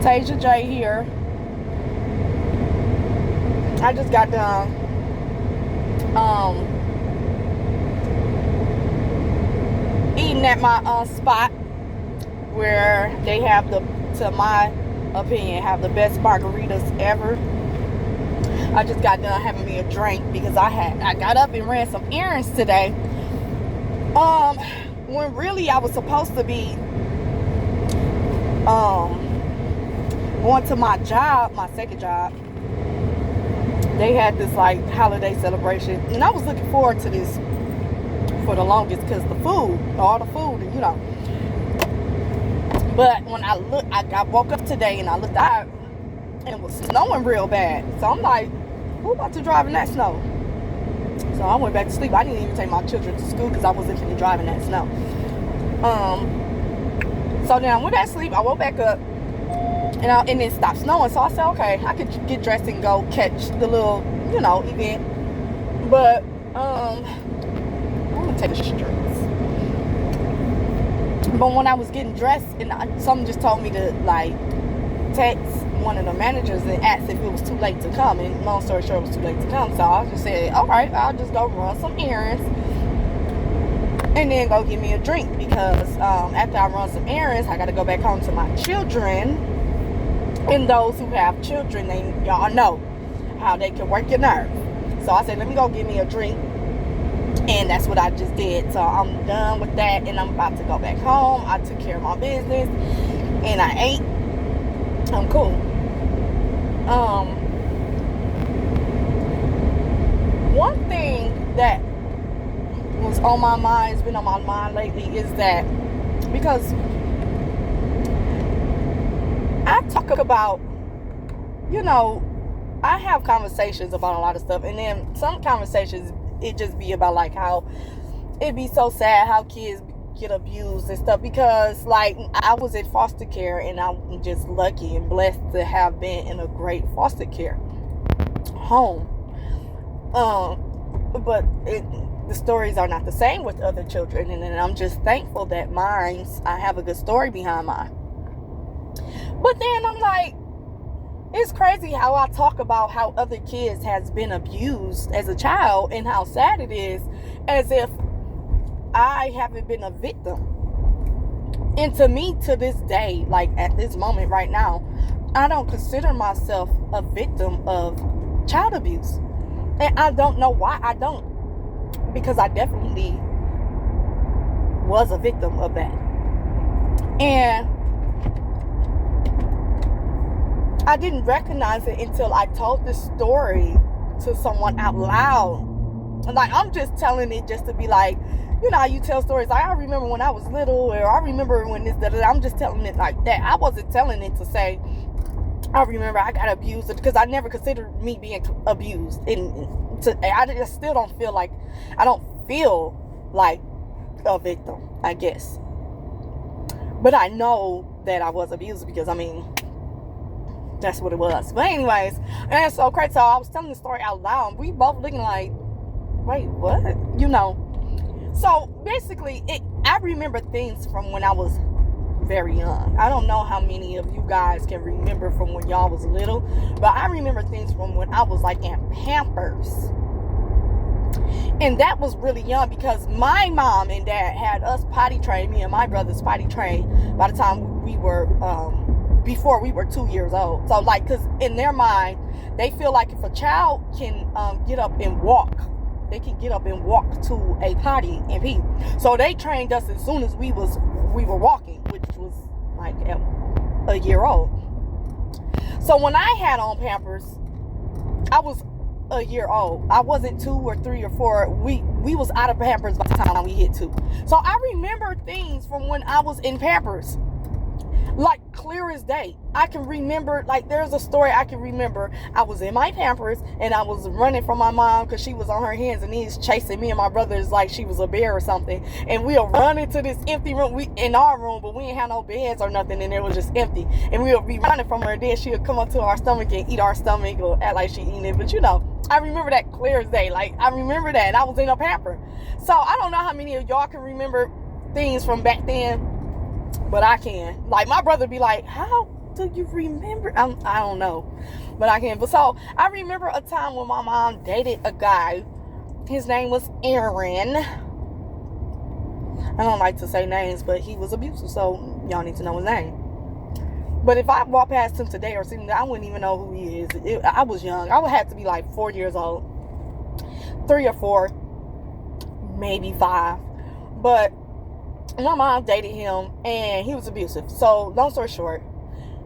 Tasia J here. I just got done eating at my spot where they have to my opinion, have the best margaritas ever. I just got done having me a drink because I got up and ran some errands today. When really I was supposed to be going to my job, my second job. They had this like holiday celebration, and I was looking forward to this for the longest because the food, all the food, and you know. But when I woke up today and I looked out, and it was snowing real bad. So I'm like, who about to drive in that snow? So I went back to sleep. I didn't even take my children to school because I wasn't going to drive in that snow. So then I went back to sleep. I woke back up, and it stopped snowing. So I said, okay, I could get dressed and go catch the little, event. But I'm gonna take a stress. But when I was getting dressed, and something just told me to like text one of the managers and ask if it was too late to come. And long story short, it was too late to come. So I just said, all right, I'll just go run some errands and then go get me a drink, because after I run some errands, I got to go back home to my children. And those who have children, y'all know how they can work your nerve. So I said, let me go get me a drink. And that's what I just did. So I'm done with that, and I'm about to go back home. I took care of my business, and I ate. I'm cool. One thing that was on my mind, has been on my mind lately, is that because I talk about, I have conversations about a lot of stuff, and then some conversations, it just be about like how it be so sad how kids get abused and stuff, because like I was in foster care, and I'm just lucky and blessed to have been in a great foster care home. But the stories are not the same with other children, and I'm just thankful that I have a good story behind mine. But then I'm like, it's crazy how I talk about how other kids has been abused as a child and how sad it is, as if I haven't been a victim. And to me, to this day, like at this moment right now, I don't consider myself a victim of child abuse. And I don't know why I don't. Because I definitely was a victim of that. And I didn't recognize it until I told this story to someone out loud. And like, I'm just telling it just to be like, how you tell stories. Like, I remember when I was little, or I remember when this, that. I'm just telling it like that. I wasn't telling it to say, I remember I got abused, because I never considered me being abused. I just still don't feel like, I don't feel like a victim, I guess. But I know that I was abused, because, that's what it was. But anyways, and it's so crazy. So I was telling the story out loud, and we both looking like, wait, what? So basically, I remember things from when I was very young. I don't know how many of you guys can remember from when y'all was little, but I remember things from when I was like in Pampers. And that was really young, because my mom and dad had us potty trained, me and my brothers potty trained by the time we were, before we were 2 years old. So like, because in their mind, they feel like if a child can get up and walk, they can get up and walk to a potty and pee. So they trained us as soon as we were walking, which was like at a year old. So when I had on Pampers, I was a year old. I wasn't 2 or 3 or 4. We was out of Pampers by the time we hit 2. So I remember things from when I was in Pampers, like clear as day. I can remember, like, there's a story I can remember. I was in my Pampers, and I was running from my mom because she was on her hands and knees chasing me and my brothers like she was a bear or something. And we were running to this empty room, in our room, but we didn't have no beds or nothing, and it was just empty. And we would be running from her, and then she would come up to our stomach and eat our stomach or act like she eating it. But I remember that clear as day. Like, I remember that, and I was in a Pamper. So I don't know how many of y'all can remember things from back then, but I can. Like, my brother be like, how do you remember? I don't know, but I can't. But so I remember a time when my mom dated a guy. His name was Aaron. I don't like to say names, but he was abusive, so y'all need to know his name. But if I walk past him today or something, I wouldn't even know who he is. I was young. I would have to be like 4 years old, 3 or 4, maybe 5. But my mom dated him, and he was abusive. So long story short,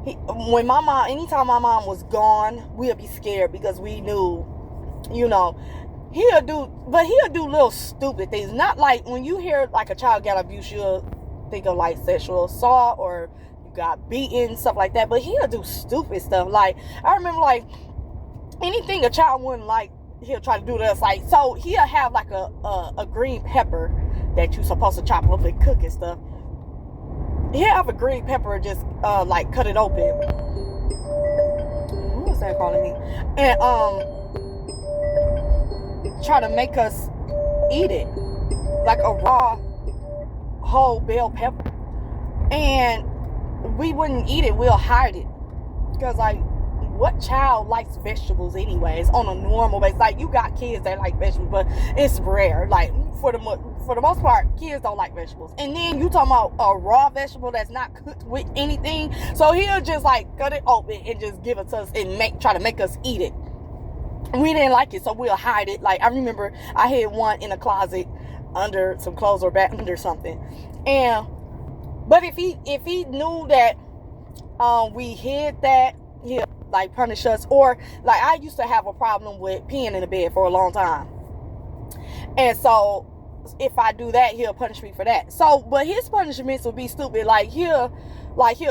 anytime my mom was gone, we'd be scared because we knew, he'll do little stupid things. Not like when you hear like a child got abused, you'll think of like sexual assault or you got beaten, stuff like that. But he'll do stupid stuff. Like I remember, like anything a child wouldn't like, he'll try to do to us. Like, so he'll have like a green pepper that you're supposed to chop up and cook and stuff. He'll have a green pepper, just like cut it open. Who was that calling me? And try to make us eat it like a raw whole bell pepper, and we wouldn't eat it. We'll hide it because, like, what child likes vegetables anyways on a normal basis? Like, you got kids that like vegetables, but it's rare. Like, for the most part, kids don't like vegetables. And then you talking about a raw vegetable that's not cooked with anything. So he'll just like cut it open and just give it to us and try to make us eat it. We didn't like it, so we'll hide it. Like, I remember I had one in a closet under some clothes or back under something. But if he knew that we hid that, he'll like punish us. Or like, I used to have a problem with peeing in the bed for a long time, and so if I do that, he'll punish me for that. So, but his punishments would be stupid. Like he'll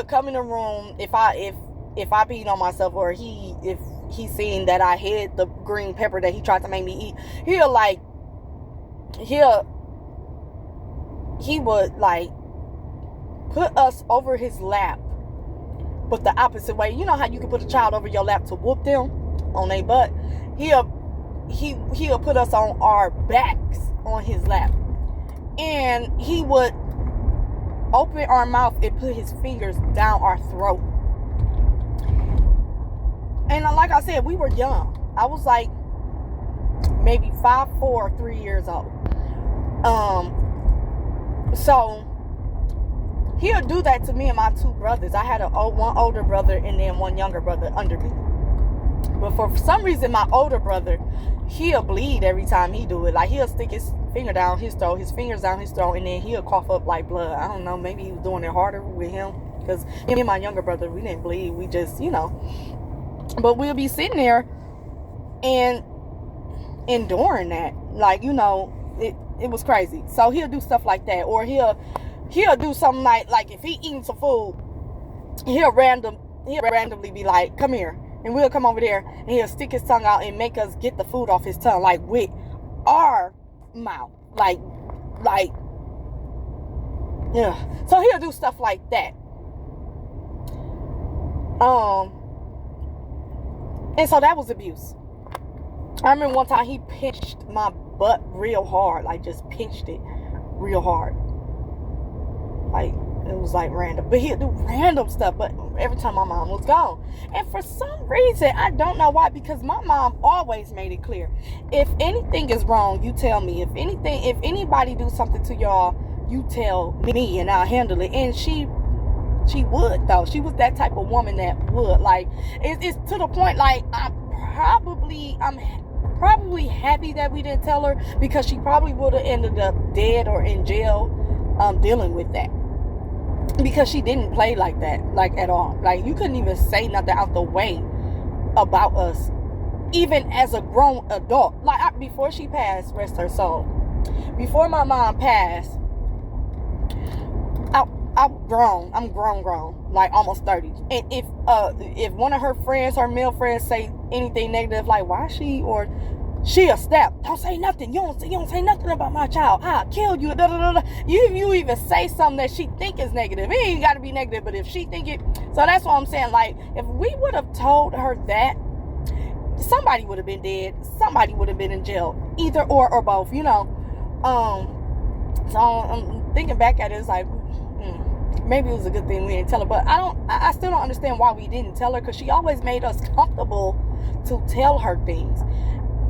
come in the room if I peed on myself, or if he seen that I hid the green pepper that he tried to make me eat, he would like put us over his lap, but the opposite way. You know how you can put a child over your lap to whoop them on their butt? He'll put us on our backs on his lap, and he would open our mouth and put his fingers down our throat. And like I said, we were young. I was like maybe 5, 4, 3 years old. So he'll do that to me and my 2 brothers. I had one older brother and then one younger brother under me. But for some reason, my older brother, he'll bleed every time he do it. Like, he'll stick his finger down his throat, his fingers down his throat, and then he'll cough up like blood. I don't know, maybe he was doing it harder with him, because me and my younger brother, we didn't bleed. We just, but we'll be sitting there and enduring that. Like, it was crazy. So he'll do stuff like that. Or he'll do something like if he eating some food, he'll randomly be like, come here. And we'll come over there and he'll stick his tongue out and make us get the food off his tongue, like with our mouth. Like, yeah. So he'll do stuff like that. And so that was abuse. I remember one time he pinched my butt real hard, like just pinched it real hard. Like, it was like random. But he'd do random stuff, but every time my mom was gone. And for some reason, I don't know why, because my mom always made it clear. If anything is wrong, you tell me. If anybody do something to y'all, you tell me and I'll handle it. And she would, though. She was that type of woman that would. Like, it's to the point, like, I'm probably happy that we didn't tell her, because she probably would have ended up dead or in jail dealing with that. Because she didn't play like that, like, at all. Like, you couldn't even say nothing out the way about us, even as a grown adult. Like, before she passed, rest her soul, before my mom passed, I'm grown, like almost 30. And if one of her male friends say anything negative, like, why she, or she'll snap, don't say nothing, you don't say nothing about my child, I'll kill you, da, da, da, da. You even say something that she think is negative, it ain't got to be negative, but if she think it, so that's what I'm saying. Like, if we would have told her that, somebody would have been dead, somebody would have been in jail, either or both, So I'm thinking back at it, it's like, maybe it was a good thing we didn't tell her, but I still don't understand why we didn't tell her, because she always made us comfortable to tell her things.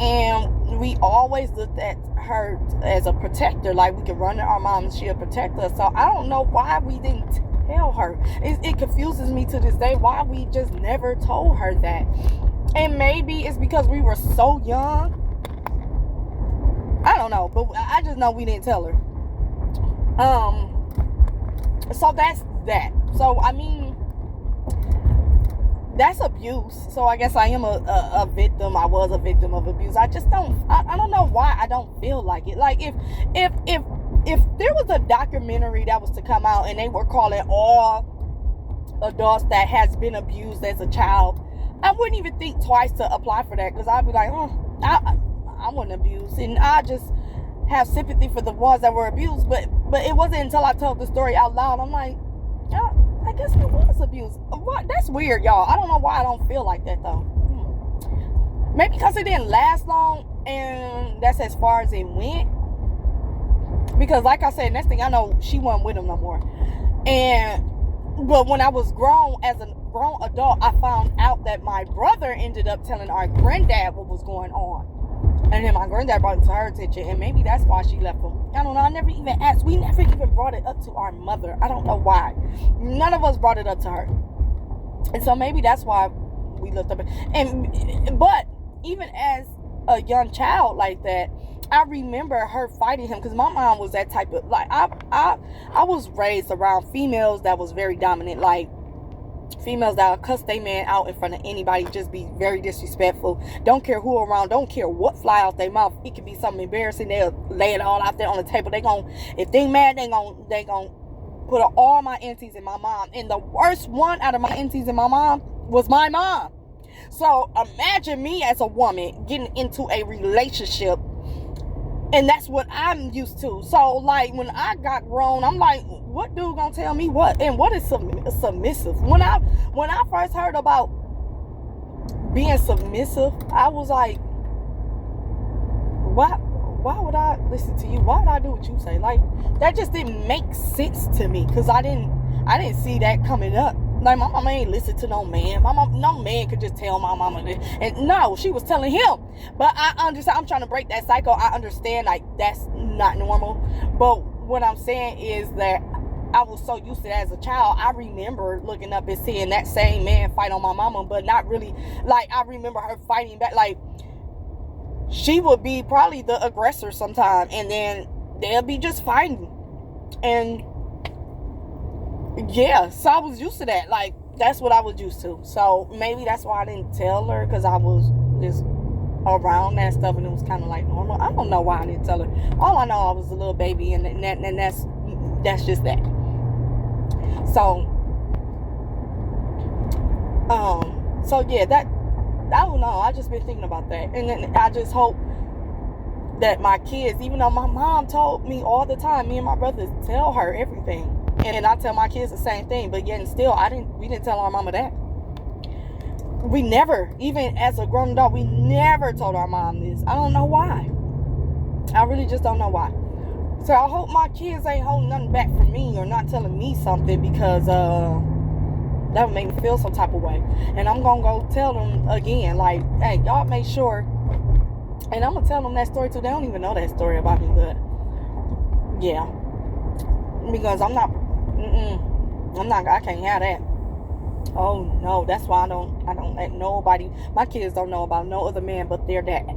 And we always looked at her as a protector, like we could run to our mom and she'll protect us. So I don't know why we didn't tell her. It confuses me to this day why we just never told her that. And maybe it's because we were so young. I don't know, but I just know we didn't tell her. So that's that. So I mean, that's abuse. So I guess I am a victim. I was a victim of abuse. I just don't. I don't know why I don't feel like it. Like if there was a documentary that was to come out and they were calling all adults that has been abused as a child, I wouldn't even think twice to apply for that, because I'd be like, I wasn't abused, and I just have sympathy for the ones that were abused. But it wasn't until I told the story out loud, I'm like, yeah, I guess I was abused. What? That's weird, y'all. I don't know why I don't feel like that though. Maybe because it didn't last long, and that's as far as it went. Because like I said, next thing I know, she wasn't with him no more. But when I was grown, as a grown adult, I found out that my brother ended up telling our granddad what was going on. And then my granddad brought it to her attention, and maybe that's why she left him. I don't know. I never even asked. We never even brought it up to our mother. I don't know why. None of us brought it up to her. And so maybe that's why we looked up. But even as a young child like that, I remember her fighting him, because my mom was that type of, like, I was raised around females that was very dominant, like females that will cuss they man out in front of anybody, just be very disrespectful, don't care who around, don't care what fly out their mouth. It could be something embarrassing, they'll lay it all out there on the table. If they mad, they gon' put all my aunties and my mom. And the worst one out of my aunties and my mom was my mom. So imagine me as a woman getting into a relationship, and that's what I'm used to. So like when I got grown, I'm like, what dude gonna tell me what? And what is submissive? When I first heard about being submissive, I was like, why would I listen to you? Why would I do what you say? Like, that just didn't make sense to me, because I didn't see that coming up. Like, my mama ain't listen to no man. No man could just tell my mama that. And no, she was telling him. But I understand. I'm trying to break that cycle. I understand, like, that's not normal. But what I'm saying is that I was so used to that as a child. I remember looking up and seeing that same man fight on my mama, but not really. Like, I remember her fighting back. Like, she would be probably the aggressor sometime, and then they'll be just fighting. And yeah, so I was used to that. Like, that's what I was used to. So maybe that's why I didn't tell her, because I was just around that stuff and it was kind of like normal. I don't know why I didn't tell her. All I know, I was a little baby, and that's just that. So yeah, that, I don't know. I just been thinking about that, and then I just hope that my kids, even though my mom told me all the time, me and my brothers tell her everything. And I tell my kids the same thing, but yet and still, we didn't tell our mama that. We never, even as a grown adult, we never told our mom this. I don't know why. I really just don't know why. So I hope my kids ain't holding nothing back from me or not telling me something, because that would make me feel some type of way. And I'm gonna go tell them again, like, hey, y'all make sure. And I'm gonna tell them that story too. They don't even know that story about me, but yeah, because I can't have that. Oh no, that's why I don't let nobody, my kids don't know about no other man but their dad.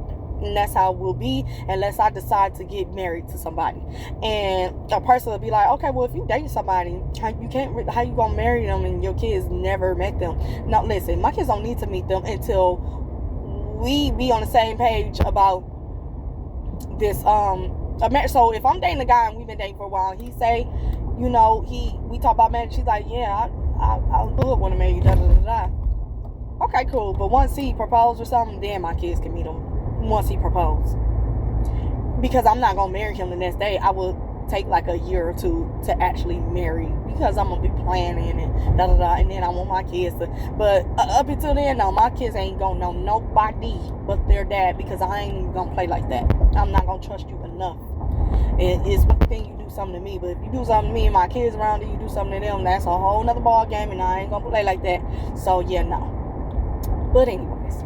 And that's how it will be unless I decide to get married to somebody. And a person will be like, okay, well, if you date somebody, how you gonna marry them and your kids never met them? Now listen, my kids don't need to meet them until we be on the same page about this. So if I'm dating a guy and we've been dating for a while, and he say, you know, we talk about marriage, she's like, yeah, I would want to marry you, da da da da. Okay, cool. But once he proposed or something, then my kids can meet him. Once he proposed, because I'm not gonna marry him the next day. I will take like a year or two to actually marry, because I'm gonna be planning and da da da, and then I want my kids to. But up until then, no, my kids ain't gonna know nobody but their dad, because I ain't even gonna play like that. I'm not gonna trust you enough. It's one thing you do do something to me. But if you do something to me and my kids around you, you do something to them, that's a whole nother ball game, and I ain't gonna play like that. So yeah, no. But anyways,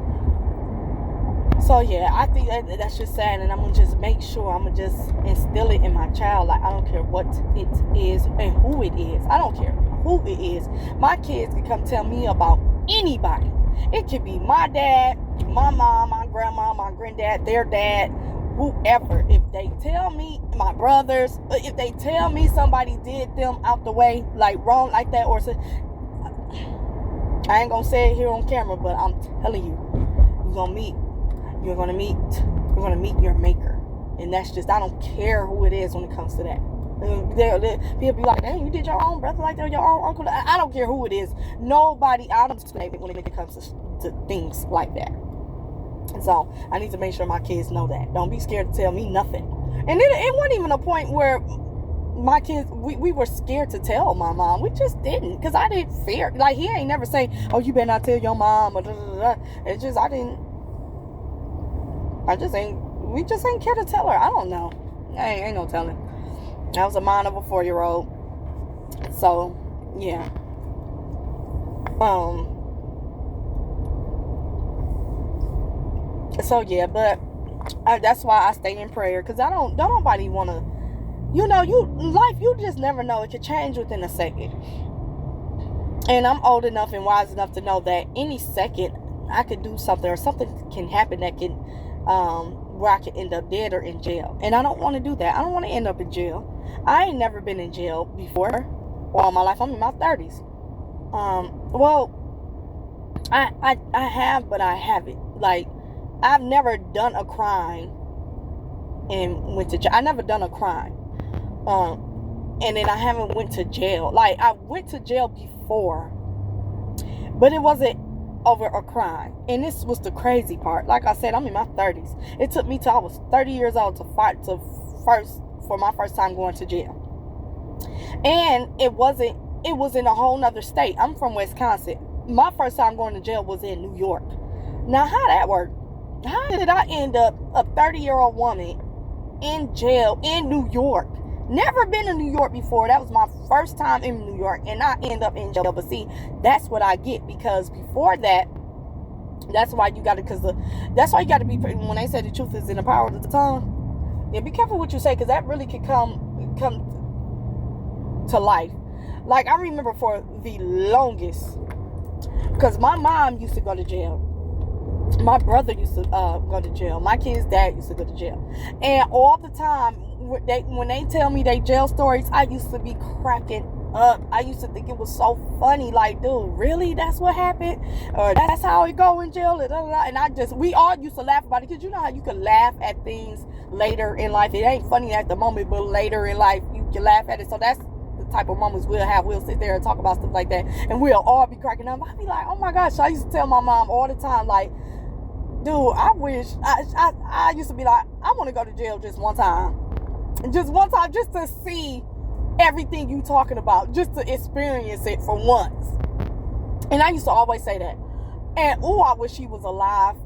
so yeah, I think that's just sad, and I'm gonna just make sure, I'm gonna just instill it in my child. Like, I don't care what it is and who it is. I don't care who it is. My kids can come tell me about anybody. It could be my dad, my mom, my grandma, my granddad, their dad, whoever. If they tell me, my brothers, if they tell me somebody did them out the way, like wrong like that, or I ain't gonna say it here on camera, but I'm telling you, you're gonna meet your maker. And that's just, I don't care who it is when it comes to that. People be like, dang, you did your own brother like that, your own uncle. I don't care who it is. Nobody, I don't discriminate when it comes to things like that. And so I need to make sure my kids know that. Don't be scared to tell me nothing. And it wasn't even a point where my kids, we were scared to tell my mom. We just didn't, because I didn't fear. Like, he ain't never say, oh, you better not tell your mom, or da, da, da. It's just, we just ain't care to tell her. I don't know. Ain't no telling. I was a mind of a 4-year-old. So, yeah. So, yeah, but that's why I stay in prayer. Because don't nobody want to, life, you just never know. It could change within a second. And I'm old enough and wise enough to know that any second I could do something, or something can happen that can, where I could end up dead or in jail. And I don't want to do that. I don't want to end up in jail. I ain't never been in jail before all my life. I'm in my 30s. Well, I have, but I haven't. Like, I've never done a crime and went to jail. I never done a crime. And then I haven't went to jail. Like, I went to jail before, but it wasn't over a crime. And this was the crazy part. Like I said, I'm in my 30s. It took me till I was 30 years old for my first time going to jail. And it was in a whole nother state. I'm from Wisconsin. My first time going to jail was in New York. Now, how that worked? How did I end up, a 30-year-old woman, in jail in New York? Never been to New York before. That was my first time in New York, and I end up in jail. But see, that's what I get, because before that, that's why you got to be, when they say the truth is in the power of the tongue, yeah, be careful what you say, because that really could come to life. Like, I remember for the longest, because my mom used to go to jail. My brother used to go to jail. My kid's dad used to go to jail. And all the time, when they tell me their jail stories, I used to be cracking up. I used to think it was so funny. Like, dude, really? That's what happened? Or that's how it go in jail? And we all used to laugh about it. Because you know how you can laugh at things later in life. It ain't funny at the moment, but later in life, you can laugh at it. So that's the type of moments we'll have. We'll sit there and talk about stuff like that. And we'll all be cracking up. I'd be like, oh my gosh. I used to tell my mom all the time, like, dude, I wish, I used to be like, I want to go to jail just one time. Just one time, just to see everything you talking about. Just to experience it for once. And I used to always say that. And, I wish she was alive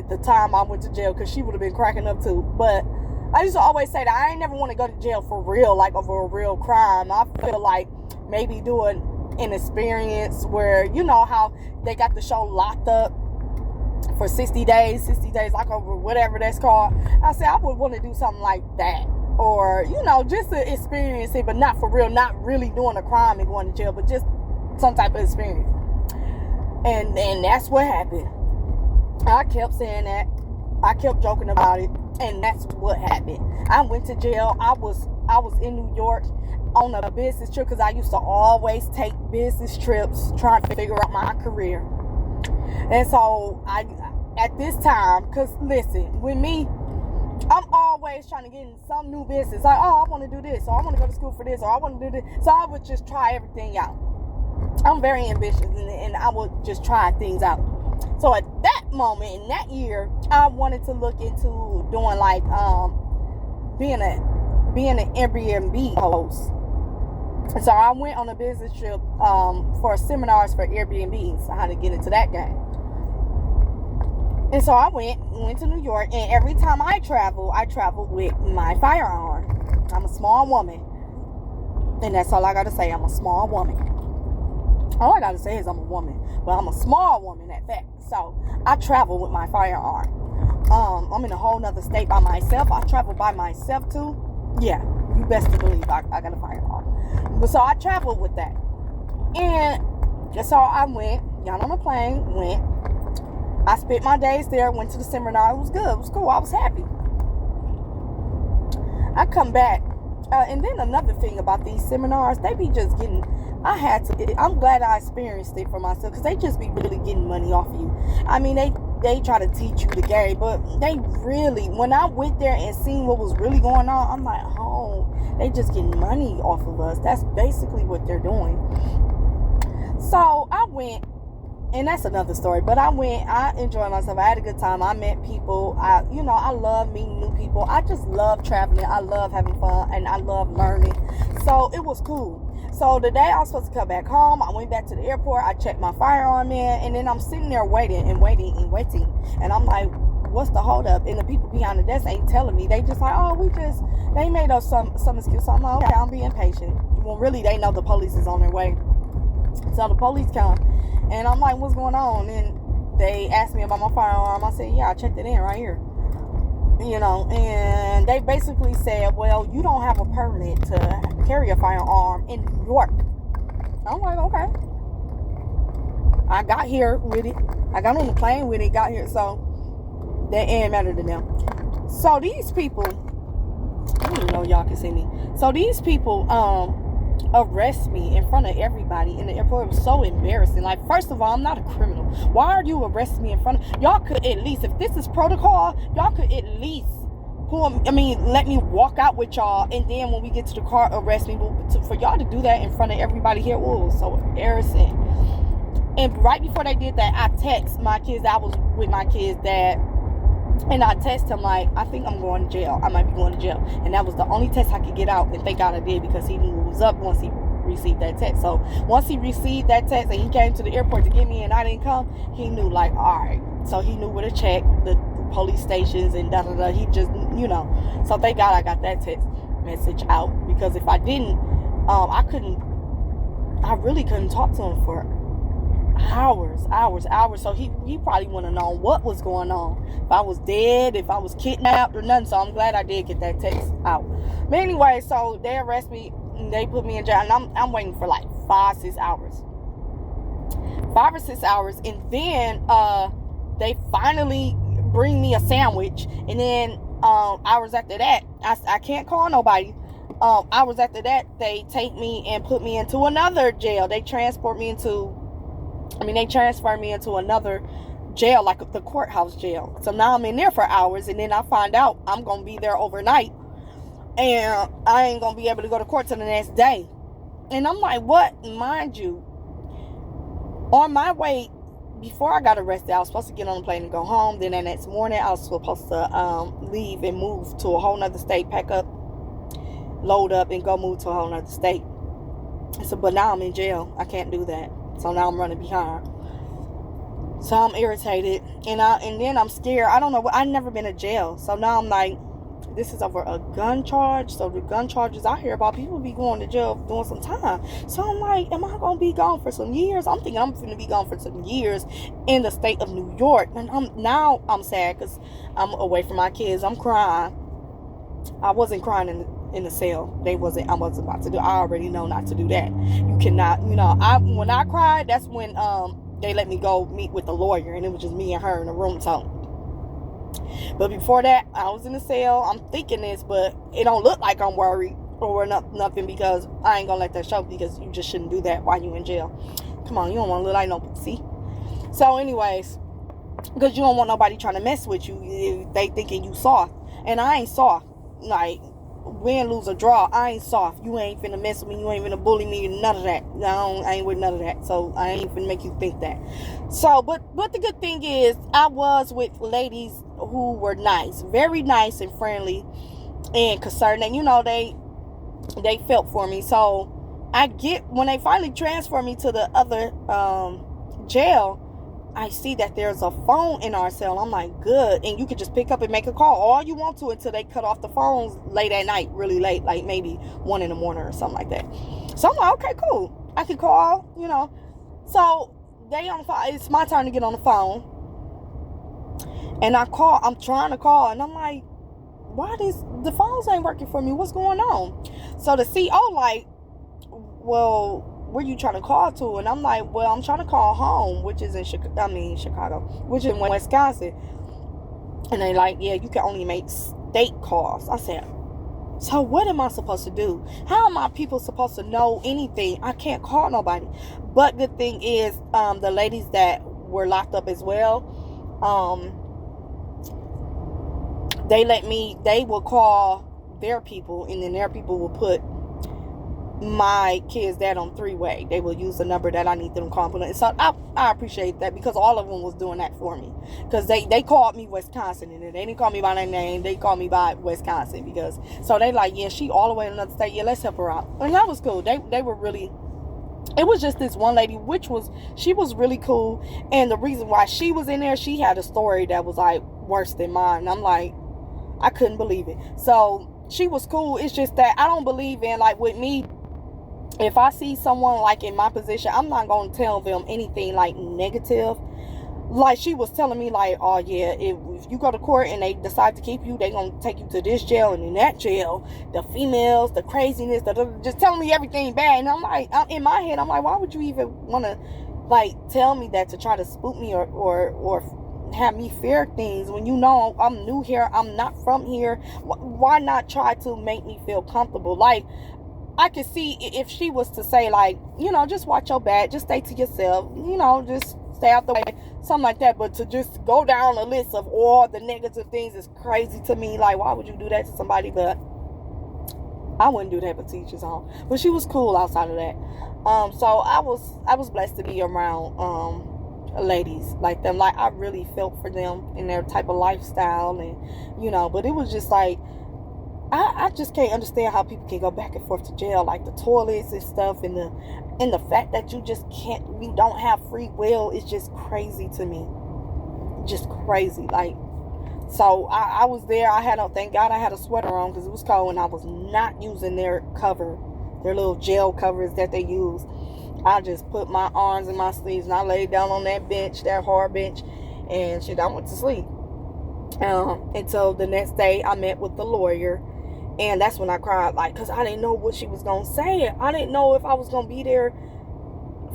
the time I went to jail, because she would have been cracking up too. But I used to always say that I ain't never want to go to jail for real, like over a real crime. I feel like maybe doing an experience where, you know how they got the show Locked Up for 60 days, like over whatever that's called. I said I would want to do something like that. Or, just to experience it, but not for real, not really doing a crime and going to jail, but just some type of experience. And that's what happened. I kept saying that. I kept joking about it. And that's what happened. I went to jail. I was in New York on a business trip, because I used to always take business trips trying to figure out my career. And so at this time, because listen, with me, I'm always trying to get in some new business. Like, I want to do this, or I want to go to school for this, or I want to do this. So I would just try everything out. I'm very ambitious, and I would just try things out. So at that moment, in that year, I wanted to look into doing like being an Airbnb host. So I went on a business trip for seminars for Airbnbs, how to get into that game. And so I went to New York, and every time I traveled with my firearm. I'm a small woman. And that's all I got to say. I'm a small woman. All I got to say is I'm a woman. But I'm a small woman at that. So I travel with my firearm. I'm in a whole nother state by myself. I travel by myself too. Yeah, you best to believe I got a firearm. But so I traveled with that. And so I went, got on a plane, went. I spent my days there, went to the seminar. It was good. It was cool. I was happy. I come back. And then another thing about these seminars, they be just getting, I'm glad I experienced it for myself, because they just be really getting money off of you. I mean, they try to teach you the game, but they really, when I went there and seen what was really going on, I'm like, oh, they just getting money off of us. That's basically what they're doing. So I went, and that's another story, but I went, I enjoyed myself. I had a good time. I met people. I love meeting new people. I just love traveling. I love having fun, and I love learning. So it was cool. So the day I was supposed to come back home, I went back to the airport. I checked my firearm in, and then I'm sitting there waiting. And I'm like, what's the hold up? And the people behind the desk ain't telling me. They just like, oh, they made us some excuse. So I'm like, okay, I'm being patient. Well, really, they know the police is on their way. So the police come, and I'm like, what's going on? And they asked me about my firearm. I said, yeah, I checked it in right here. And they basically said, well, you don't have a permit to carry a firearm in New York. I'm like, okay. I got here with it. I got on the plane with it, got here. So that ain't matter to them. So these people, I don't even know if y'all can see me. So these people, arrest me in front of everybody in the airport. It was so embarrassing. Like, first of all, I'm not a criminal. Why are you arresting me in front of y'all? Could at least, if this is protocol, y'all could at least let me walk out with y'all, and then when we get to the car, arrest me. But for y'all to do that in front of everybody here, oh, so embarrassing. And right before they did that, I text my kids. I was with my kids' dad, and I text him like, I think I'm going to jail. I might be going to jail. And that was the only text I could get out. And thank God I did, because he knew it was up once he received that text. So once he received that text and he came to the airport to get me and I didn't come, he knew, like, all right. So he knew where to check the police stations and da-da-da. He just, So thank God I got that text message out. Because if I didn't, I really couldn't talk to him for hours. So he probably wouldn't have known what was going on, if I was dead, if I was kidnapped or nothing. So I'm glad I did get that text out. But anyway, so they arrest me and they put me in jail, and I'm waiting for like 5 or 6 hours, and then they finally bring me a sandwich, and then hours after that, I can't call nobody. Hours after that, they take me and put me into another jail. They transfer me into another jail, like the courthouse jail. So now I'm in there for hours, and then I find out I'm going to be there overnight, and I ain't going to be able to go to court till the next day. And I'm like, what? Mind you, on my way, before I got arrested, I was supposed to get on the plane and go home. Then the next morning, I was supposed to leave and move to a whole nother state, pack up, load up, and go move to a whole nother state. So, but now I'm in jail. I can't do that. So now I'm running behind. So I'm irritated, and then I'm scared. I don't know. I've never been to jail. So now I'm like, this is over a gun charge. So the gun charges I hear about, people be going to jail doing some time. So I'm like, am I going to be gone for some years? I'm thinking I'm going to be gone for some years in the state of New York. And I'm sad because I'm away from my kids. I'm crying. I wasn't crying in the cell. I wasn't about to do. I already know not to do that. You cannot, when I cried, that's when they let me go meet with the lawyer, and it was just me and her in a room talking. But before that, I was in the cell. I'm thinking this, but it don't look like I'm worried or nothing, because I ain't gonna let that show, because you just shouldn't do that while you in jail. Come on, you don't want to look like no, see? So anyways, because you don't want nobody trying to mess with you if they thinking you soft. And I ain't soft. Like, win, lose, or draw, I ain't soft. You ain't finna mess with me. You ain't finna bully me. None of that. I ain't with none of that. So I ain't finna make you think that. So, but the good thing is, I was with ladies who were nice, very nice and friendly and concerned, and they felt for me. So when they finally transferred me to the other jail, I see that there's a phone in our cell. I'm like, good. And you could just pick up and make a call all you want to until they cut off the phones late at night, really late, like maybe 1 a.m. or something like that. So I'm like, okay, cool. I can call, So they on the phone. It's my turn to get on the phone. And I'm trying to call, and I'm like, why the phones ain't working for me? What's going on? So the CO like, well, where you trying to call to? And I'm like, well, I'm trying to call home, which is in Chicago, which is in Wisconsin. And they like, yeah, you can only make state calls. I said, so what am I supposed to do? How am my people supposed to know anything? I can't call nobody. But the thing is, the ladies that were locked up as well, they will call their people, and then their people will put my kid's dad on 3-way. They will use the number that I need them to call. So I appreciate that, because all of them was doing that for me. Because they called me Wisconsin, and they didn't call me by their name. They called me by Wisconsin. So they like, yeah, she all the way in another state. Yeah, let's help her out. And that was cool. They were really... It was just this one lady, she was really cool. And the reason why she was in there, she had a story that was like worse than mine. And I'm like, I couldn't believe it. So she was cool. It's just that I don't believe in, like, with me, if I see someone like in my position, I'm not going to tell them anything like negative. Like she was telling me, like, oh yeah, if you go to court and they decide to keep you, they going to take you to this jail, and in that jail, the females, the craziness, just telling me everything bad. And I'm like, in my head, I'm like, why would you even want to like tell me that to try to spook me or have me fear things when I'm new here, I'm not from here? Why not try to make me feel comfortable? Like, I could see if she was to say, like, just watch your back, just stay to yourself, just stay out the way, something like that. But to just go down a list of all the negative things is crazy to me. Like, why would you do that to somebody? But I wouldn't do that, but teach his own. But she was cool outside of that. So I was blessed to be around ladies like them. Like, I really felt for them in their type of lifestyle, and but it was just like, I just can't understand how people can go back and forth to jail, like the toilets and stuff, and the fact that you don't have free will is just crazy to me. Just crazy. Like, so I was there. Thank God I had a sweater on, because it was cold, and I was not using their little jail covers that they use. I just put my arms in my sleeves, and I laid down on that bench, that hard bench, and shit, I went to sleep. Until the next day, I met with the lawyer, and that's when I cried, like, because I didn't know what she was going to say. I didn't know if I was going to be there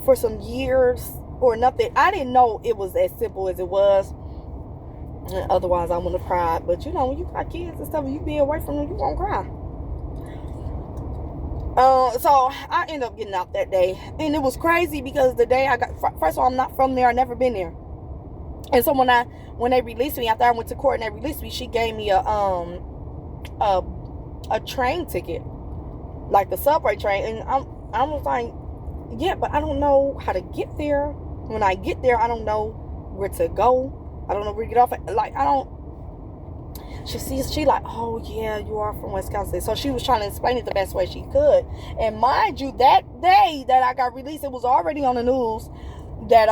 for some years or nothing. I didn't know it was as simple as it was. Otherwise, I wouldn't have cried. But, when you got kids and stuff, and you be away from them, you won't cry. So I ended up getting out that day. And it was crazy, because the day first of all, I'm not from there. I've never been there. And so when they released me, after I went to court and they released me, she gave me a train ticket, like the subway train. And I was like, yeah, but I don't know how to get there. When I get there, I don't know where to go. I don't know where to get off. Like, I don't. She like, oh yeah, you are from Wisconsin. So she was trying to explain it the best way she could. And mind you, that day that I got released, it was already on the news that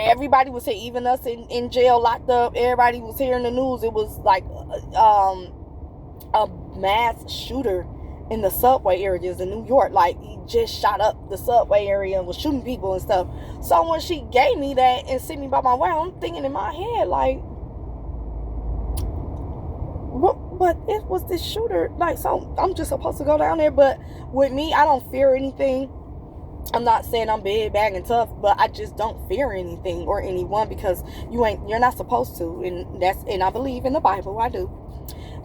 everybody was here, even us in jail, locked up. Everybody was hearing the news. It was like a mass shooter in the subway areas in New York. Like, he just shot up the subway area and was shooting people and stuff. So when she gave me that and sent me by my way, I'm thinking in my head, like, but it was this shooter. Like, so I'm just supposed to go down there. But with me, I don't fear anything. I'm not saying I'm big, bad, and tough, but I just don't fear anything or anyone, because you're not supposed to, and I believe in the Bible. I do.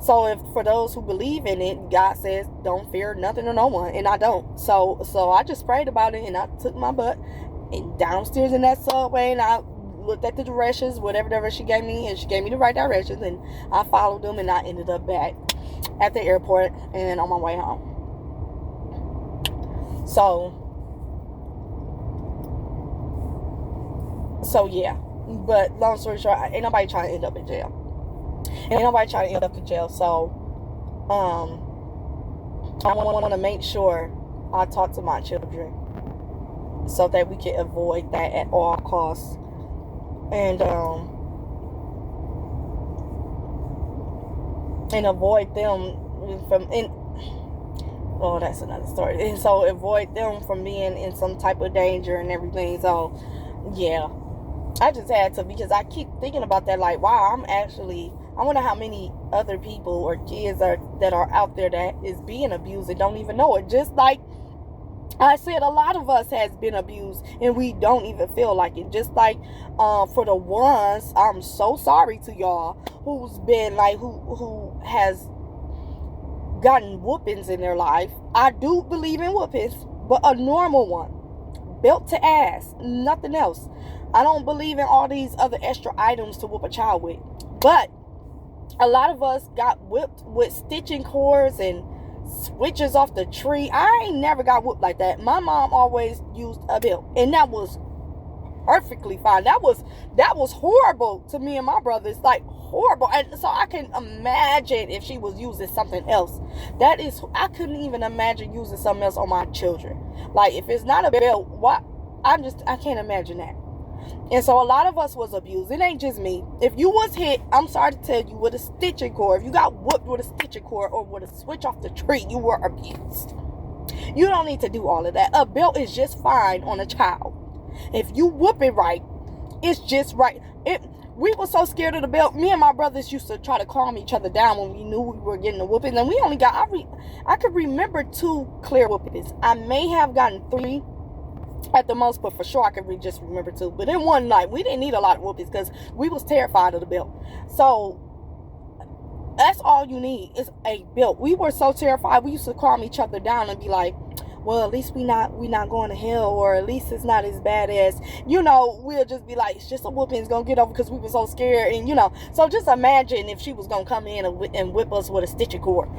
So if for those who believe in it, God says don't fear nothing or no one, and I don't. So I just prayed about it, and I took my butt and downstairs in that subway, and I looked at the directions, whatever direction she gave me, and she gave me the right directions, and I followed them, and I ended up back at the airport and on my way home. So yeah, but long story short, ain't nobody trying to end up in jail. Ain't nobody trying to end up in jail. So, I want to make sure I talk to my children so that we can avoid that at all costs. and avoid them from oh, that's another story. And so avoid them from being in some type of danger and everything. So yeah, I just had to, because I keep thinking about that, like, wow, I wonder how many other people or kids that are out there that is being abused and don't even know it. Just like I said, a lot of us has been abused and we don't even feel like it. Just like for the ones, I'm so sorry to y'all who's been like who has gotten whoopings in their life. I do believe in whoopings, but a normal one, belt to ass, nothing else. I don't believe in all these other extra items to whoop a child with. But a lot of us got whipped with stitching cords and switches off the tree. I ain't never got whooped like that. My mom always used a belt, and that was perfectly fine. That was horrible to me and my brothers, like horrible. And so I can imagine if she was using something else. I couldn't even imagine using something else on my children. Like, if it's not a belt, what? I can't imagine that. And so a lot of us was abused. It ain't just me. If you was hit, I'm sorry to tell you, with a stitching cord, if you got whooped with a stitching cord or with a switch off the tree, you were abused. You don't need to do all of that. A belt is just fine on a child. If you whoop it right, it's just right. We were so scared of the belt. Me and my brothers used to try to calm each other down when we knew we were getting a whooping. And we only got, I could remember 2 clear whoopings. I may have gotten 3 at the most, but for sure I could just remember 2. But in one night, we didn't need a lot of whoopings because we was terrified of the belt. So that's all you need is a belt. We were so terrified. We used to calm each other down and be like, well, at least we not going to hell, or at least it's not as bad as, we'll just be like, it's just a whooping, it's gonna get over, because we were so scared. And so just imagine if she was gonna come in and whip us with a stitching cord.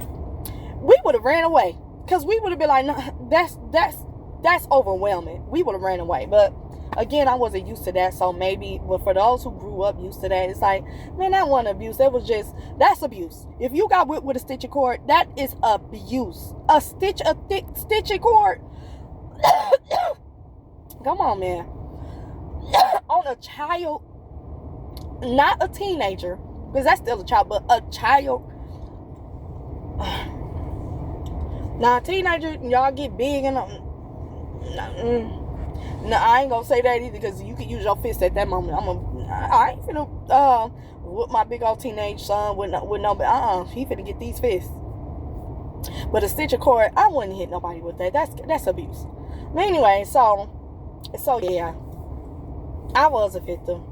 We would have ran away, because we would have been like, no, that's overwhelming. We would have ran away. But again, I wasn't used to that. So maybe, but for those who grew up used to that, it's like, man, that wasn't abuse. That's abuse. If you got whipped with a stitching cord, that is abuse. A thick stitching cord. Come on, man. On a child, not a teenager, because that's still a child, but a child. Now, a teenager, y'all get big and no, I ain't gonna say that either, because you can use your fist at that moment. I ain't finna whoop my big old teenage son with no he finna get these fists. But a stitching cord, I wouldn't hit nobody with that. That's abuse. But anyway, so yeah, I was a victim.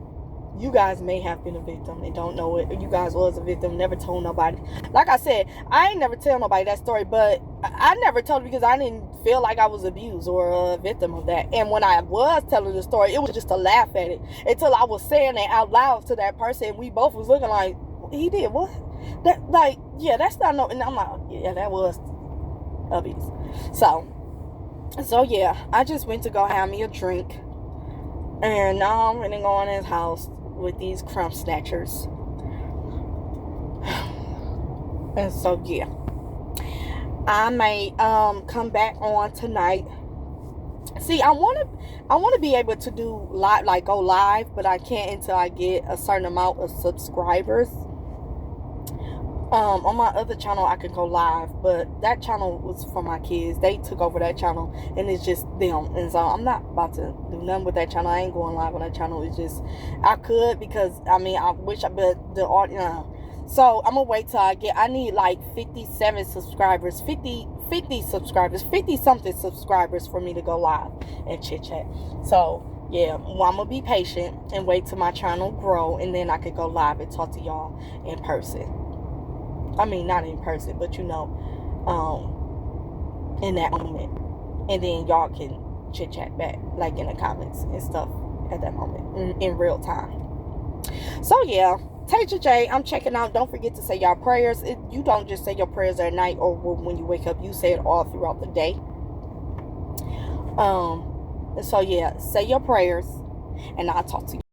You guys may have been a victim and don't know it. You guys was a victim, never told nobody. Like I said, I ain't never tell nobody that story, but I never told it because I didn't feel like I was abused or a victim of that. And when I was telling the story, it was just to laugh at it, until I was saying it out loud to that person, and we both was looking like, he did what? That, like, yeah, that's not no. And I'm like, yeah, that was abuse. So yeah, I just went to go have me a drink, and now I'm gonna go in his house with these crumb snatchers. And so yeah, I may come back on tonight. See, I want to be able to do live, like go live, but I can't until I get a certain amount of subscribers. On my other channel I could go live, but that channel was for my kids. They took over that channel, and it's just them. And so I'm not about to do nothing with that channel. I ain't going live on that channel. It's just, I could, because I wish I, but the audience. So I'm gonna wait till I need like 57 subscribers, 50 subscribers, 50 something subscribers for me to go live and chit chat. So yeah, well, I'm gonna be patient and wait till my channel grow, and then I could go live and talk to y'all in person. I mean, not in person, but in that moment. And then y'all can chit chat back, like in the comments and stuff at that moment, in real time. So yeah, Tasia J, I'm checking out. Don't forget to say your prayers. You don't just say your prayers at night or when you wake up. You say it all throughout the day. So yeah, say your prayers, and I'll talk to you.